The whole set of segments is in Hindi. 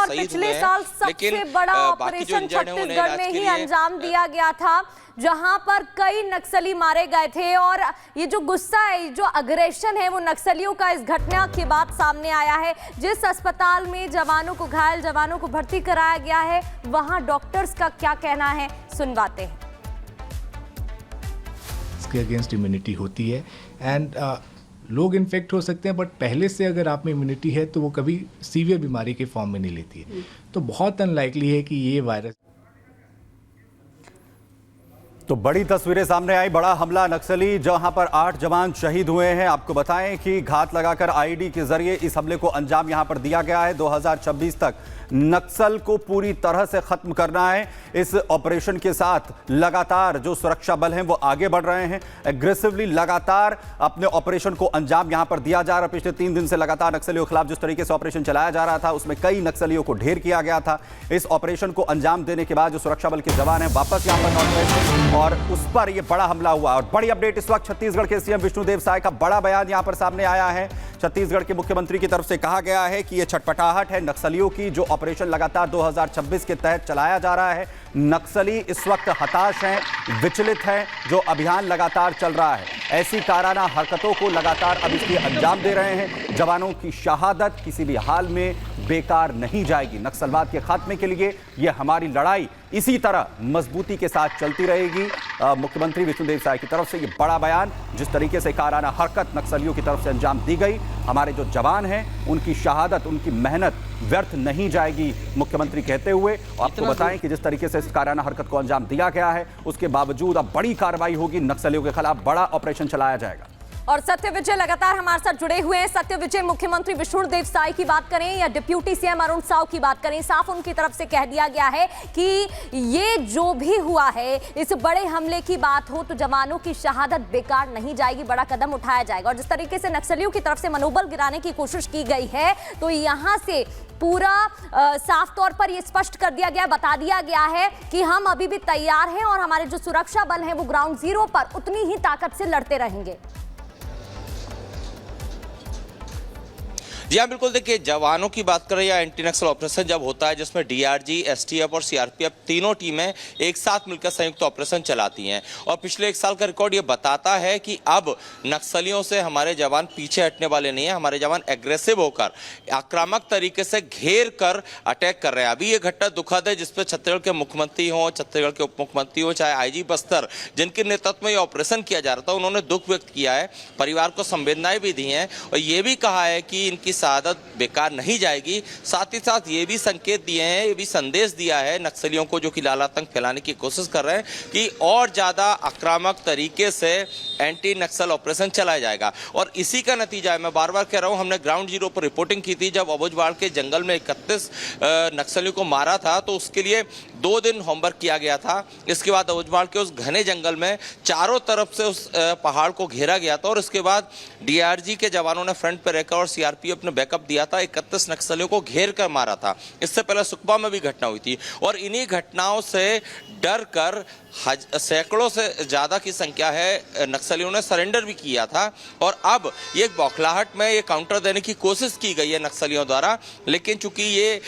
और पिछले साल सबसे बड़ा ऑपरेशन छत्तीसगढ़ में ही अंजाम दिया गया था, जहां पर कई नक्सली मारे गए थे। और ये जो गुस्सा है, जो अग्रेशन है, वो नक्सलियों का इस घटना के बाद सामने आया है। जिस अस्पताल में जवानों को, घायल जवानों को भर्ती कराया गया है, वहां डॉक्टर्स का क्या कहना है, सुनवाते हैं। इसके अगेंस्ट इम्यूनिटी होती है एंड लोग इन्फेक्ट हो सकते हैं, बट पहले से अगर आप में इम्यूनिटी है तो वो कभी सीवियर बीमारी के फॉर्म में नहीं लेती है। तो बहुत अनलाइकली है कि ये वायरस। तो बड़ी तस्वीरें सामने आई, बड़ा हमला नक्सली जहां पर 8 जवान शहीद हुए हैं। आपको बताएं कि घात लगाकर आईईडी के जरिए इस हमले को अंजाम यहां पर दिया गया है। 2026 तक नक्सल को पूरी तरह से खत्म करना है। इस ऑपरेशन के साथ लगातार जो सुरक्षा बल हैं वो आगे बढ़ रहे हैं, एग्रेसिवली लगातार अपने ऑपरेशन को अंजाम यहां पर दिया जा रहा है। पिछले 3 दिन से लगातार नक्सलियों के खिलाफ जिस तरीके से ऑपरेशन चलाया जा रहा था, उसमें कई नक्सलियों को ढेर किया गया था। इस ऑपरेशन को अंजाम देने के बाद जो सुरक्षा बल के जवान हैं वापस यहां पर लौट रहे थे और उस पर यह बड़ा हमला हुआ। और बड़ी अपडेट इस वक्त छत्तीसगढ़ के सीएम विष्णुदेव साय का बड़ा बयान यहां पर सामने आया है। छत्तीसगढ़ के मुख्यमंत्री की तरफ से कहा गया है कि यह छटपटाहट है नक्सलियों की, जो ऑपरेशन लगातार 2026 के तहत चलाया जा रहा है। नक्सली इस वक्त हताश हैं, विचलित हैं, जो अभियान लगातार चल रहा है। ऐसी काराना हरकतों को लगातार अब इसलिए अंजाम दे रहे हैं। जवानों की शहादत किसी भी हाल में बेकार नहीं जाएगी। नक्सलवाद के खात्मे के लिए यह हमारी लड़ाई इसी तरह मजबूती के साथ चलती रहेगी। मुख्यमंत्री विष्णुदेव साय की तरफ से यह बड़ा बयान, जिस तरीके से काराना हरकत नक्सलियों की तरफ से अंजाम दी गई, हमारे जो जवान हैं उनकी शहादत, उनकी मेहनत व्यर्थ नहीं जाएगी, मुख्यमंत्री कहते हुए। आपको बताएं कि जिस तरीके से इस काराना हरकत को अंजाम दिया गया है, उसके बावजूद अब बड़ी कार्रवाई होगी, नक्सलियों के खिलाफ बड़ा ऑपरेशन चलाया जाएगा। और सत्य विजय लगातार हमारे साथ जुड़े हुए हैं। सत्य विजय, मुख्यमंत्री विष्णुदेव साय की बात करें या डिप्यूटी सीएम अरुण साव की बात करें, साफ उनकी तरफ से कह दिया गया है कि ये जो भी हुआ है, इस बड़े हमले की बात हो तो जवानों की शहादत बेकार नहीं जाएगी, बड़ा कदम उठाया जाएगा। और जिस तरीके से नक्सलियों की तरफ से मनोबल गिराने की कोशिश की गई है, तो यहां से पूरा साफ तौर पर यह स्पष्ट कर दिया गया, बता दिया गया है कि हम अभी भी तैयार हैं और हमारे जो सुरक्षा बल हैं वो ग्राउंड जीरो पर उतनी ही ताकत से लड़ते रहेंगे। जी हाँ, बिल्कुल। देखिए, जवानों की बात करें या एंटी नक्सल ऑपरेशन जब होता है, जिसमें डीआरजी, एसटीएफ और सीआरपीएफ तीनों टीमें एक साथ मिलकर संयुक्त ऑपरेशन चलाती हैं, और पिछले 1 साल का रिकॉर्ड ये बताता है कि अब नक्सलियों से हमारे जवान पीछे हटने वाले नहीं हैं। हमारे जवान एग्रेसिव होकर आक्रामक तरीके से घेर कर अटैक कर रहे हैं। अभी ये घटना दुखद है, जिसपे छत्तीसगढ़ के मुख्यमंत्री हों, छत्तीसगढ़ के उप मुख्यमंत्री हो, चाहे आईजी बस्तर, जिनके नेतृत्व में ये ऑपरेशन किया जा रहा था, उन्होंने दुख व्यक्त किया है, परिवार को संवेदनाएं भी दी हैं और ये भी कहा है कि इनकी शहादत बेकार नहीं जाएगी। साथ ही साथ ये भी संकेत दिए हैं, ये भी संदेश दिया है नक्सलियों को, जो कि लालातंक फैलाने की कोशिश कर रहे हैं, कि और ज्यादा आक्रामक तरीके से एंटी नक्सल ऑपरेशन चलाया जाएगा। और इसी का नतीजा है, मैं बार बार कह रहा हूं, हमने ग्राउंड जीरो पर रिपोर्टिंग की थी जब अबुझमाड़ के जंगल में 31 नक्सलियों को मारा था, तो उसके लिए 2 दिन होमवर्क किया गया था। इसके बाद अबुझमाड़ के उस घने जंगल में चारों तरफ से उस पहाड़ को घेरा गया था और उसके बाद डीआरजी के जवानों ने फ्रंट पर रहकर और सीआरपीएफ ने बैकअप दिया था, 31 नक्सलियों को घेर कर मारा था। इससे पहले सुकमा में भी घटना हुई थी और इन्हीं घटनाओं से डर कर सैकड़ों से ज्यादा की संख्या है नक्सलियों ने सरेंडर भी किया था। और अब ये बौखलाहट में ये काउंटर देने की कोशिश की गई है नक्सलियों द्वारा, लेकिन चूंकि ये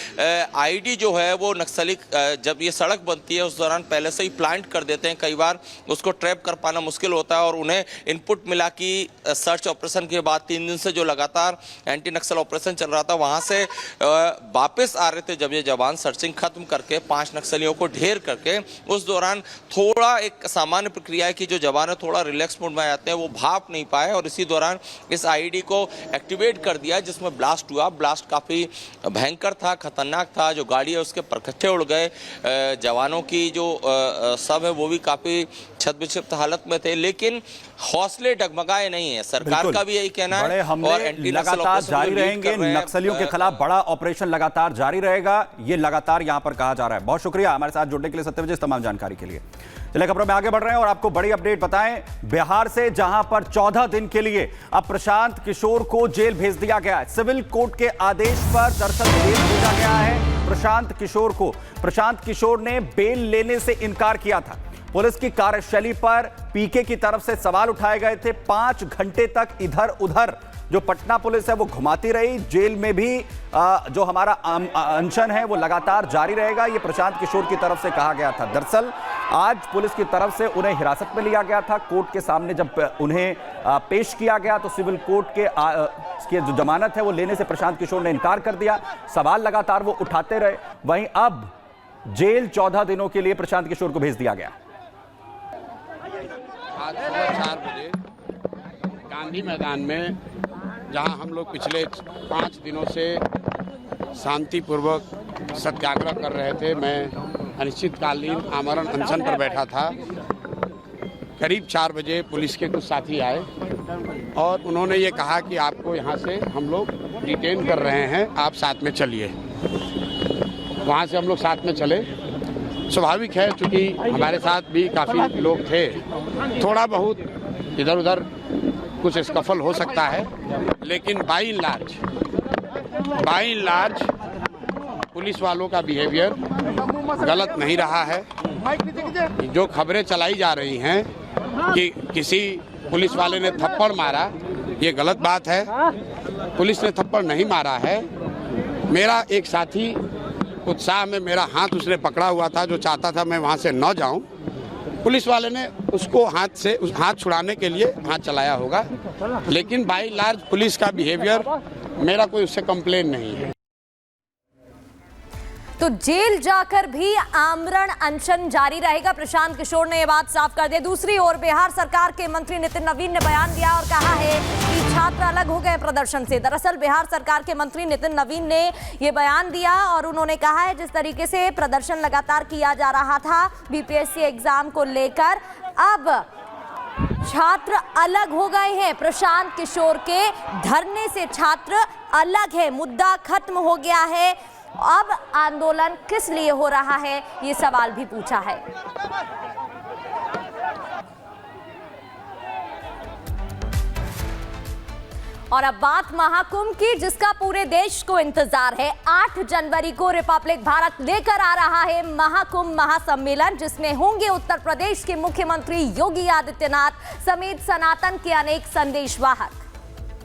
आईडी जो है वो नक्सली जब ये सड़क बनती है उस दौरान पहले से ही प्लांट कर देते हैं, कई बार उसको ट्रैप कर पाना मुश्किल होता है और उन्हें इनपुट मिला कि सर्च ऑपरेशन के बाद 3 दिन से जो लगातार एंटी नक्सल ऑपरेशन चल रहा था, वहां से वापस आ रहे थे जब ये जवान सर्चिंग खत्म करके 5 नक्सलियों को ढेर करके, उस दौरान थोड़ा एक सामान्य प्रक्रिया है कि जो जवान है थोड़ा रिलैक्स मोड में आ जाते हैं, वो भाप नहीं पाए और इसी दौरान इस आईडी को एक्टिवेट कर दिया, जिसमें ब्लास्ट हुआ। ब्लास्ट काफ़ी भयंकर था, खतरनाक था। जो गाड़ी है उसके परखच्चे उड़ गए, जवानों की जो सब है वो भी काफ़ी छत-बिछत हालत में थे, लेकिन हौसले डगमगाए नहीं है। सरकार का भी यही कहना है और एंटी लगातार जारी रहेंगे, नक्सलियों के खिलाफ बड़ा ऑपरेशन लगातार जारी रहेगा, ये लगातार यहां पर कहा जा रहा है। बहुत शुक्रिया हमारे साथ जुड़ने के लिए सत्य विजय, तमाम जानकारी के लिए। चलिए खबरों में आगे बढ़ रहे हैं और आपको बड़ी अपडेट बताएं बिहार से, जहां पर 14 दिन के लिए अब प्रशांत किशोर को जेल भेज दिया गया है। सिविल कोर्ट के आदेश पर दरअसल जेल भेजा गया है प्रशांत किशोर को। प्रशांत किशोर ने बेल लेने से इनकार किया था। पुलिस की कार्यशैली पर पीके की तरफ से सवाल उठाए गए थे। 5 घंटे तक इधर उधर जो पटना पुलिस है वो घुमाती रही। जेल में भी जो हमारा अनशन है वो लगातार जारी रहेगा, ये प्रशांत किशोर की तरफ से कहा गया था। दरअसल आज पुलिस की तरफ से उन्हें हिरासत में लिया गया था। कोर्ट के सामने जब उन्हें पेश किया गया तो सिविल कोर्ट के जो जमानत है वो लेने से प्रशांत किशोर ने इनकार कर दिया। सवाल लगातार वो उठाते रहे। वहीं अब जेल 14 दिनों के लिए प्रशांत किशोर को भेज दिया गया। आज सुबह 4 बजे गांधी मैदान में, जहां हम लोग पिछले 5 दिनों से शांतिपूर्वक सत्याग्रह कर रहे थे, मैं अनिश्चितकालीन आमरण अनशन पर बैठा था। करीब 4 बजे पुलिस के कुछ साथी आए और उन्होंने ये कहा कि आपको यहाँ से हम लोग डिटेन कर रहे हैं, आप साथ में चलिए। वहाँ से हम लोग साथ में चले। स्वाभाविक है, चूँकि हमारे साथ भी काफ़ी लोग थे, थोड़ा बहुत इधर उधर कुछ स्कफल हो सकता है, लेकिन बाई लार्ज पुलिस वालों का बिहेवियर गलत नहीं रहा है। जो खबरें चलाई जा रही हैं कि किसी पुलिस वाले ने थप्पड़ मारा, ये गलत बात है। पुलिस ने थप्पड़ नहीं मारा है। मेरा एक साथी उत्साह में मेरा हाथ उसने पकड़ा हुआ था, जो चाहता था मैं वहाँ से न जाऊँ। पुलिस वाले ने उसको हाथ छुड़ाने के लिए हाथ चलाया होगा, लेकिन बाई लार्ज पुलिस का बिहेवियर, मेरा कोई उससे कंप्लेन नहीं है। तो जेल जाकर भी आमरण अनशन जारी रहेगा, प्रशांत किशोर ने यह बात साफ कर दी। दूसरी ओर बिहार सरकार के मंत्री नितिन नवीन ने बयान दिया और कहा है कि छात्र अलग हो गए प्रदर्शन से। दरअसल बिहार सरकार के मंत्री नितिन नवीन ने यह बयान दिया और उन्होंने कहा है जिस तरीके से प्रदर्शन लगातार किया जा रहा था बीपीएससी एग्जाम को लेकर, अब छात्र अलग हो गए हैं। प्रशांत किशोर के धरने से छात्र अलग है, मुद्दा खत्म हो गया है। अब आंदोलन किस लिए हो रहा है, ये सवाल भी पूछा है। और अब बात महाकुंभ की, जिसका पूरे देश को इंतजार है। 8 जनवरी को रिपब्लिक भारत लेकर आ रहा है महाकुंभ महासम्मेलन, जिसमें होंगे उत्तर प्रदेश के मुख्यमंत्री योगी आदित्यनाथ समेत सनातन के अनेक संदेशवाहक।